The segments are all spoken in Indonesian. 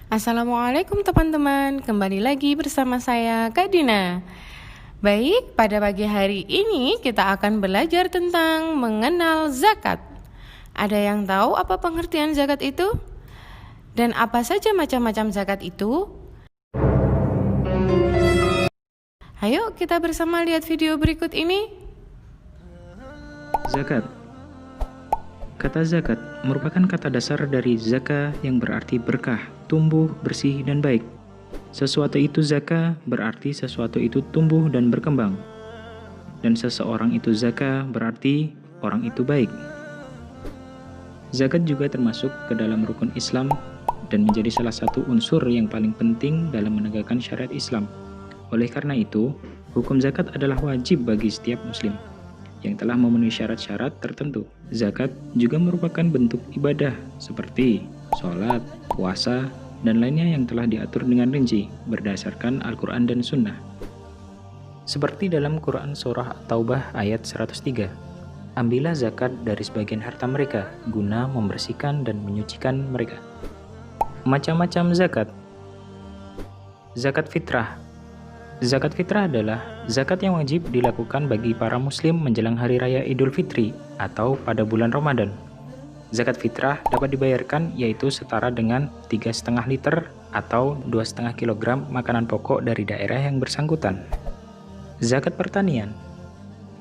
Assalamualaikum teman-teman, kembali lagi bersama saya Kak Dina. Baik, pada pagi hari ini kita akan belajar tentang mengenal zakat. Ada yang tahu apa pengertian zakat itu? Dan apa saja macam-macam zakat itu? Ayo kita bersama lihat video berikut ini. Zakat. Kata zakat merupakan kata dasar dari zaka yang berarti berkah, tumbuh, bersih, dan baik. Sesuatu itu zaka berarti sesuatu itu tumbuh dan berkembang. Dan seseorang itu zaka berarti orang itu baik. Zakat juga termasuk ke dalam rukun Islam dan menjadi salah satu unsur yang paling penting dalam menegakkan syariat Islam. Oleh karena itu, hukum zakat adalah wajib bagi setiap muslim yang telah memenuhi syarat-syarat tertentu. Zakat juga merupakan bentuk ibadah seperti sholat, puasa, dan lainnya yang telah diatur dengan rinci berdasarkan Al-Quran dan Sunnah. Seperti dalam Quran Surah At-Taubah ayat 103, ambillah zakat dari sebagian harta mereka guna membersihkan dan menyucikan mereka. Macam-macam zakat. Zakat fitrah. Zakat fitrah adalah zakat yang wajib dilakukan bagi para muslim menjelang hari raya Idul Fitri atau pada bulan Ramadan. Zakat fitrah dapat dibayarkan yaitu setara dengan 3,5 liter atau 2,5 kg makanan pokok dari daerah yang bersangkutan. Zakat pertanian.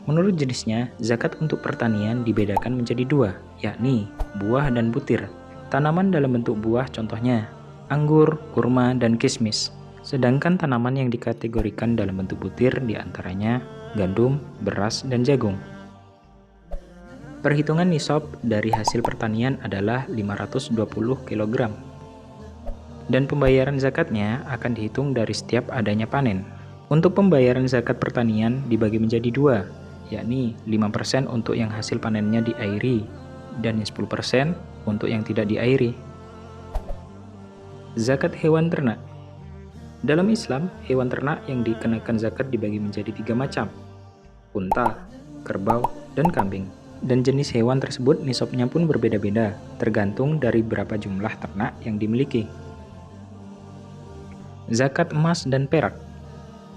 Menurut jenisnya, zakat untuk pertanian dibedakan menjadi dua, yakni buah dan butir. Tanaman dalam bentuk buah contohnya anggur, kurma, dan kismis. Sedangkan tanaman yang dikategorikan dalam bentuk butir diantaranya gandum, beras, dan jagung. Perhitungan nisab dari hasil pertanian adalah 520 kg. Dan pembayaran zakatnya akan dihitung dari setiap adanya panen. Untuk pembayaran zakat pertanian dibagi menjadi dua, yakni 5% untuk yang hasil panennya diairi dan 10% untuk yang tidak diairi. Zakat hewan ternak. Dalam Islam, hewan ternak yang dikenakan zakat dibagi menjadi 3 macam, unta, kerbau, dan kambing. Dan jenis hewan tersebut nisabnya pun berbeda-beda, tergantung dari berapa jumlah ternak yang dimiliki. Zakat emas dan perak.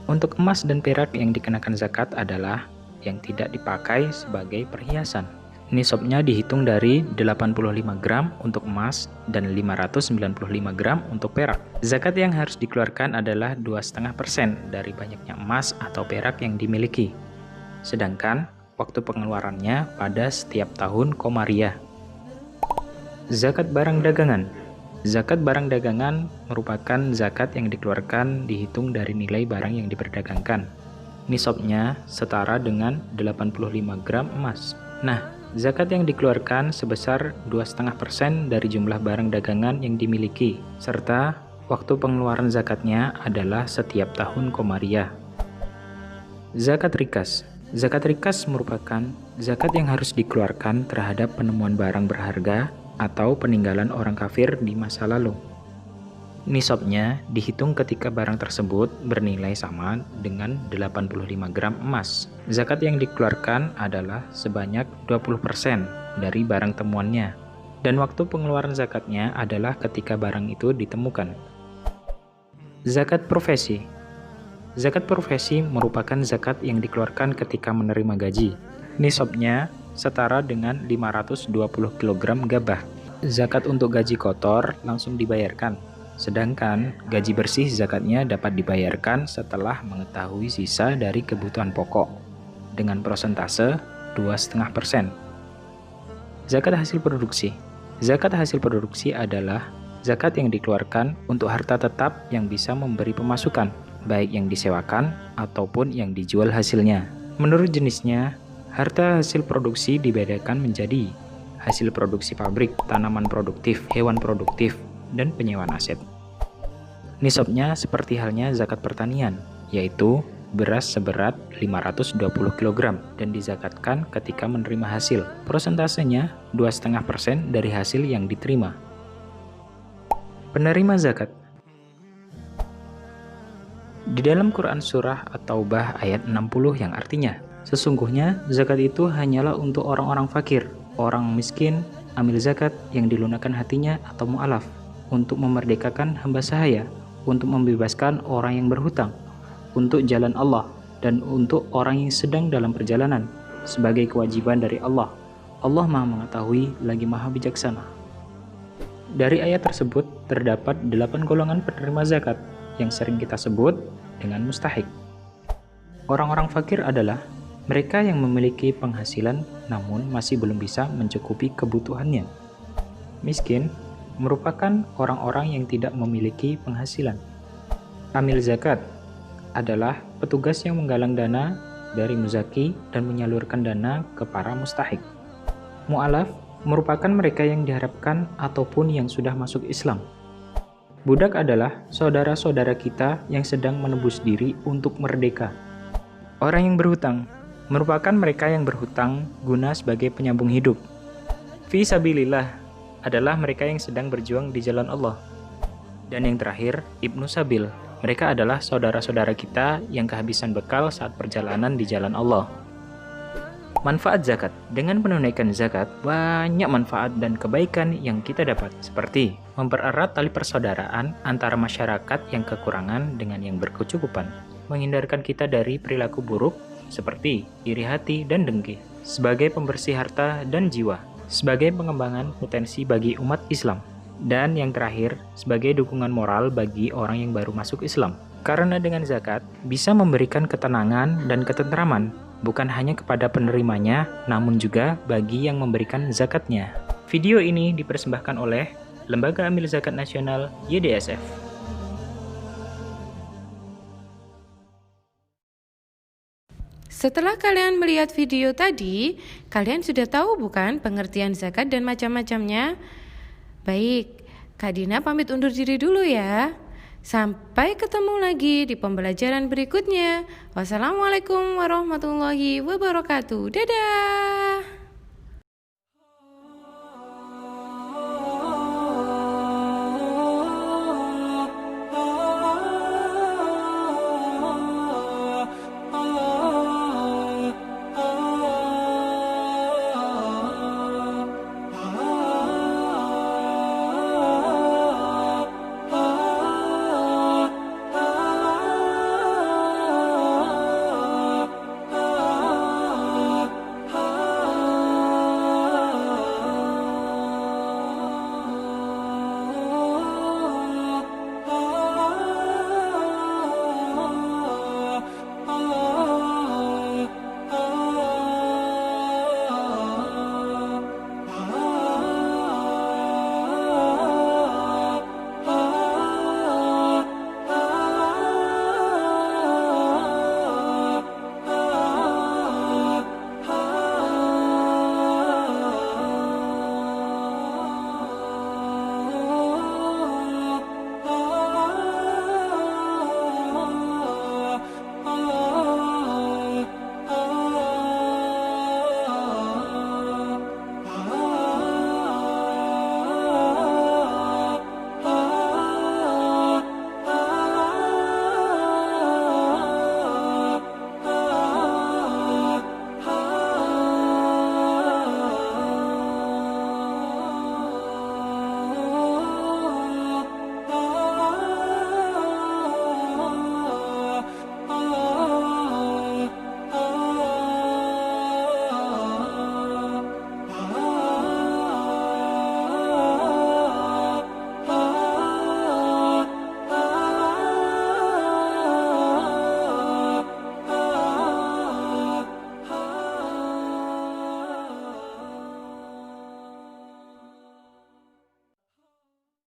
Untuk emas dan perak yang dikenakan zakat adalah yang tidak dipakai sebagai perhiasan. Nisabnya dihitung dari 85 gram untuk emas dan 595 gram untuk perak. Zakat yang harus dikeluarkan adalah 2,5% dari banyaknya emas atau perak yang dimiliki. Sedangkan waktu pengeluarannya pada setiap tahun Komariah. Zakat barang dagangan. Zakat barang dagangan merupakan zakat yang dikeluarkan dihitung dari nilai barang yang diperdagangkan. Nisabnya setara dengan 85 gram emas. Nah, zakat yang dikeluarkan sebesar 2,5% dari jumlah barang dagangan yang dimiliki, serta waktu pengeluaran zakatnya adalah setiap tahun Komariah. Zakat rikas. Zakat rikas merupakan zakat yang harus dikeluarkan terhadap penemuan barang berharga atau peninggalan orang kafir di masa lalu. Nisabnya dihitung ketika barang tersebut bernilai sama dengan 85 gram emas. Zakat yang dikeluarkan adalah sebanyak 20% dari barang temuannya. Dan waktu pengeluaran zakatnya adalah ketika barang itu ditemukan. Zakat profesi. Zakat profesi merupakan zakat yang dikeluarkan ketika menerima gaji. Nisabnya setara dengan 520 kg gabah. Zakat untuk gaji kotor langsung dibayarkan. Sedangkan gaji bersih zakatnya dapat dibayarkan setelah mengetahui sisa dari kebutuhan pokok dengan persentase 2,5%. Zakat hasil produksi. Zakat hasil produksi adalah zakat yang dikeluarkan untuk harta tetap yang bisa memberi pemasukan, baik yang disewakan ataupun yang dijual hasilnya. Menurut jenisnya, harta hasil produksi dibedakan menjadi hasil produksi pabrik, tanaman produktif, hewan produktif, dan penyewaan aset. Nisabnya seperti halnya zakat pertanian, yaitu beras seberat 520 kg dan dizakatkan ketika menerima hasil. Persentasenya 2,5% dari hasil yang diterima. Penerima zakat. Di dalam Quran Surah At-Taubah ayat 60 yang artinya, sesungguhnya zakat itu hanyalah untuk orang-orang fakir, orang miskin, amil zakat yang dilunakkan hatinya atau mu'alaf. untuk memerdekakan hamba sahaya, untuk membebaskan orang yang berhutang, untuk jalan Allah, dan untuk orang yang sedang dalam perjalanan, sebagai kewajiban dari Allah. Allah Maha Mengetahui lagi Maha Bijaksana. Dari ayat tersebut terdapat 8 golongan penerima zakat yang sering kita sebut dengan mustahik. Orang-orang fakir adalah mereka yang memiliki penghasilan namun masih belum bisa mencukupi kebutuhannya. Miskin merupakan orang-orang yang tidak memiliki penghasilan. Amil zakat adalah petugas yang menggalang dana dari muzaki dan menyalurkan dana ke para mustahik. Mu'alaf merupakan mereka yang diharapkan ataupun yang sudah masuk Islam. Budak adalah saudara-saudara kita yang sedang menebus diri untuk merdeka. Orang yang berhutang merupakan mereka yang berhutang guna sebagai penyambung hidup. Fi sabilillah adalah mereka yang sedang berjuang di jalan Allah. Dan yang terakhir, Ibnu Sabil. Mereka adalah saudara-saudara kita yang kehabisan bekal saat perjalanan di jalan Allah. Manfaat zakat. Dengan menunaikan zakat, banyak manfaat dan kebaikan yang kita dapat, seperti mempererat tali persaudaraan antara masyarakat yang kekurangan dengan yang berkecukupan, menghindarkan kita dari perilaku buruk seperti iri hati dan dengki, sebagai pembersih harta dan jiwa, sebagai pengembangan potensi bagi umat Islam, dan yang terakhir, sebagai dukungan moral bagi orang yang baru masuk Islam. Karena dengan zakat bisa memberikan ketenangan dan ketentraman, bukan hanya kepada penerimanya, namun juga bagi yang memberikan zakatnya. Video ini dipersembahkan oleh Lembaga Amil Zakat Nasional YDSF. Setelah kalian melihat video tadi, kalian sudah tahu bukan pengertian zakat dan macam-macamnya? Baik, Kak Dina pamit undur diri dulu ya. Sampai ketemu lagi di pembelajaran berikutnya. Wassalamualaikum warahmatullahi wabarakatuh. Dadah.